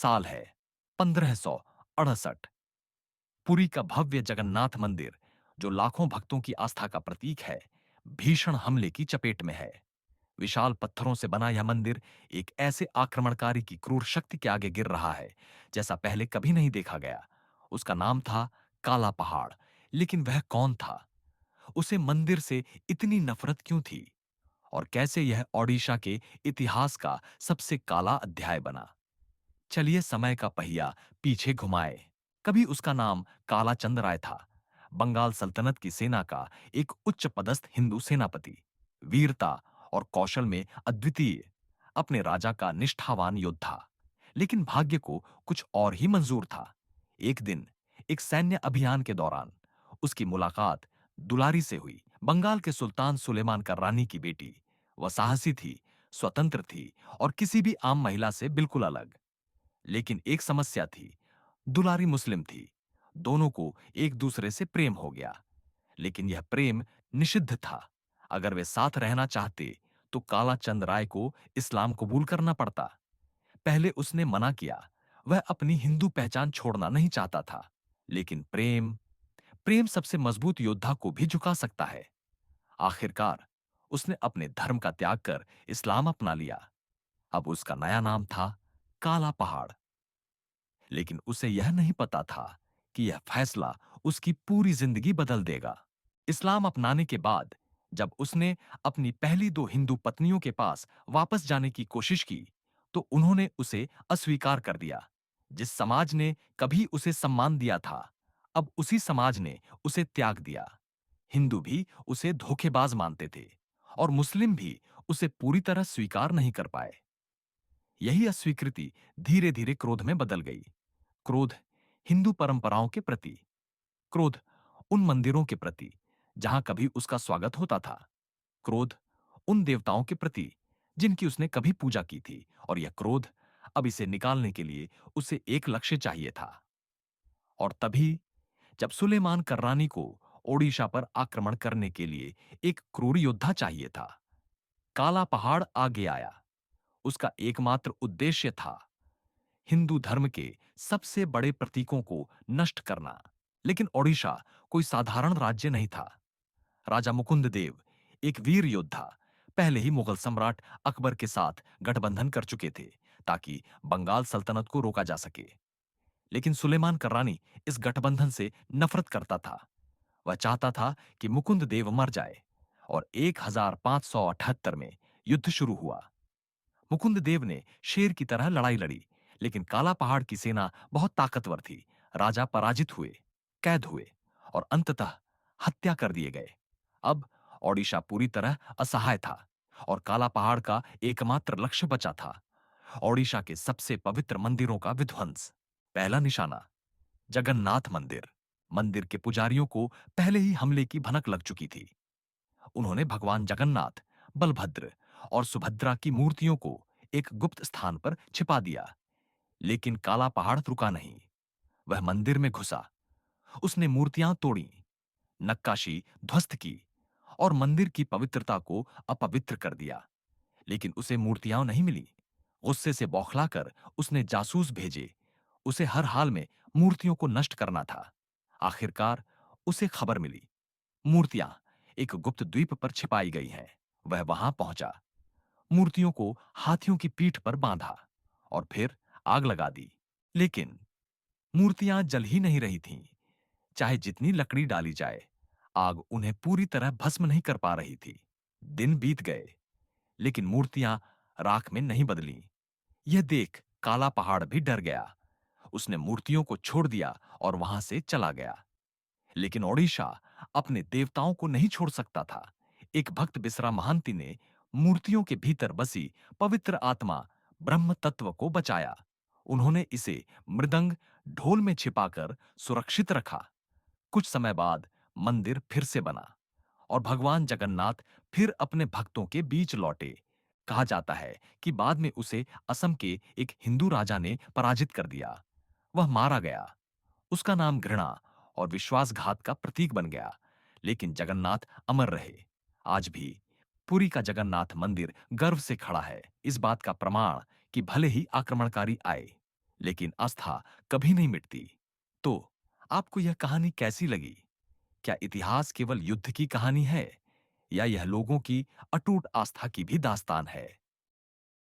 साल है 1568। पुरी का भव्य जगन्नाथ मंदिर, जो लाखों भक्तों की आस्था का प्रतीक है, भीषण हमले की चपेट में है। विशाल पत्थरों से बना यह मंदिर एक ऐसे आक्रमणकारी की क्रूर शक्ति के आगे गिर रहा है जैसा पहले कभी नहीं देखा गया। उसका नाम था काला पहाड़। लेकिन वह कौन था? उसे मंदिर से इतनी नफरत क्यों थी? और कैसे यह ओडिशा के इतिहास का सबसे काला अध्याय बना? चलिए समय का पहिया पीछे घुमाए। कभी उसका नाम काला चंद राय था, बंगाल सल्तनत की सेना का एक उच्च पदस्थ हिंदू सेनापति, वीरता और कौशल में अद्वितीय, अपने राजा का निष्ठावान योद्धा। लेकिन भाग्य को कुछ और ही मंजूर था। एक दिन एक सैन्य अभियान के दौरान उसकी मुलाकात दुलारी से हुई, बंगाल के सुल्तान सुलेमान का रानी की बेटी। वह साहसी थी, स्वतंत्र थी और किसी भी आम महिला से बिल्कुल अलग। लेकिन एक समस्या थी, दुलारी मुस्लिम थी। दोनों को एक दूसरे से प्रेम हो गया, लेकिन यह प्रेम निषिद्ध था। अगर वे साथ रहना चाहते तो काला चंद राय को इस्लाम कबूल करना पड़ता। पहले उसने मना किया, वह अपनी हिंदू पहचान छोड़ना नहीं चाहता था। लेकिन प्रेम, प्रेम सबसे मजबूत योद्धा को भी झुका सकता है। आखिरकार उसने अपने धर्म का त्याग कर इस्लाम अपना लिया। अब उसका नया नाम था काला पहाड़। लेकिन उसे यह नहीं पता था कि यह फैसला उसकी पूरी जिंदगी बदल देगा। इस्लाम अपनाने के बाद जब उसने अपनी पहली दो हिंदू पत्नियों के पास वापस जाने की कोशिश की, तो उन्होंने उसे अस्वीकार कर दिया। जिस समाज ने कभी उसे सम्मान दिया था, अब उसी समाज ने उसे त्याग दिया। हिंदू भी उसे धोखेबाज मानते थे और मुस्लिम भी उसे पूरी तरह स्वीकार नहीं कर पाए। यही अस्वीकृति धीरे धीरे क्रोध में बदल गई। क्रोध हिंदू परंपराओं के प्रति, क्रोध उन मंदिरों के प्रति जहां कभी उसका स्वागत होता था, क्रोध उन देवताओं के प्रति जिनकी उसने कभी पूजा की थी। और यह क्रोध, अब इसे निकालने के लिए उसे एक लक्ष्य चाहिए था। और तभी जब सुलेमान कर्रानी को ओडिशा पर आक्रमण करने के लिए एक क्रूर योद्धा चाहिए था, काला पहाड़ आगे आया। उसका एकमात्र उद्देश्य था हिंदू धर्म के सबसे बड़े प्रतीकों को नष्ट करना। लेकिन ओडिशा कोई साधारण राज्य नहीं था। राजा मुकुंद देव, एक वीर योद्धा, पहले ही मुगल सम्राट अकबर के साथ गठबंधन कर चुके थे ताकि बंगाल सल्तनत को रोका जा सके। लेकिन सुलेमान कर्रानी इस गठबंधन से नफरत करता था। वह चाहता था कि मुकुंद देव मर जाए। और 1578 में युद्ध शुरू हुआ। मुकुंद देव ने शेर की तरह लड़ाई लड़ी, लेकिन काला पहाड़ की सेना बहुत ताकतवर थी। राजा पराजित हुए, कैद हुए और अंततः हत्या कर दिए गए। अब ओडिशा पूरी तरह असहाय था और काला पहाड़ का एकमात्र लक्ष्य बचा था ओडिशा के सबसे पवित्र मंदिरों का विध्वंस। पहला निशाना, जगन्नाथ मंदिर। मंदिर के पुजारियों को पहले ही हमले की भनक लग चुकी थी। उन्होंने भगवान जगन्नाथ, बलभद्र और सुभद्रा की मूर्तियों को एक गुप्त स्थान पर छिपा दिया। लेकिन काला पहाड़ रुका नहीं। वह मंदिर में घुसा। उसने मूर्तियां तोड़ी, नक्काशी ध्वस्त की और मंदिर की पवित्रता को अपवित्र कर दिया। लेकिन उसे मूर्तियां नहीं मिली। गुस्से से बौखलाकर उसने जासूस भेजे। उसे हर हाल में मूर्तियों को नष्ट करना था। आखिरकार उसे खबर मिली, मूर्तियां एक गुप्त द्वीप पर छिपाई गई हैं। वह वहां पहुंचा, मूर्तियों को हाथियों की पीठ पर बांधा और फिर आग लगा दी। लेकिन मूर्तियां जल ही नहीं रही थीं। चाहे जितनी लकड़ी डाली जाए, आग उन्हें पूरी तरह भस्म नहीं कर पा रही थी। दिन बीत गए, लेकिन मूर्तियां राख में नहीं बदलीं। यह देख काला पहाड़ भी डर गया। उसने मूर्तियों को छोड़ दिया और वहां से चला गया। लेकिन ओडिशा अपने देवताओं को नहीं छोड़ सकता था। एक भक्त बिसरा महांती ने मूर्तियों के भीतर बसी पवित्र आत्मा ब्रह्म तत्व को बचाया। उन्होंने इसे मृदंग, ढोल में छिपाकर सुरक्षित रखा। कुछ समय बाद मंदिर फिर से बना और भगवान जगन्नाथ फिर अपने भक्तों के बीच लौटे। कहा जाता है कि बाद में उसे असम के एक हिंदू राजा ने पराजित कर दिया। वह मारा गया। उसका नाम घृणा और विश्वासघात का प्रतीक बन गया। लेकिन जगन्नाथ अमर रहे। आज भी पुरी का जगन्नाथ मंदिर गर्व से खड़ा है, इस बात का प्रमाण कि भले ही आक्रमणकारी आए, लेकिन आस्था कभी नहीं मिटती। तो आपको यह कहानी कैसी लगी? क्या इतिहास केवल युद्ध की कहानी है या यह लोगों की अटूट आस्था की भी दास्तान है?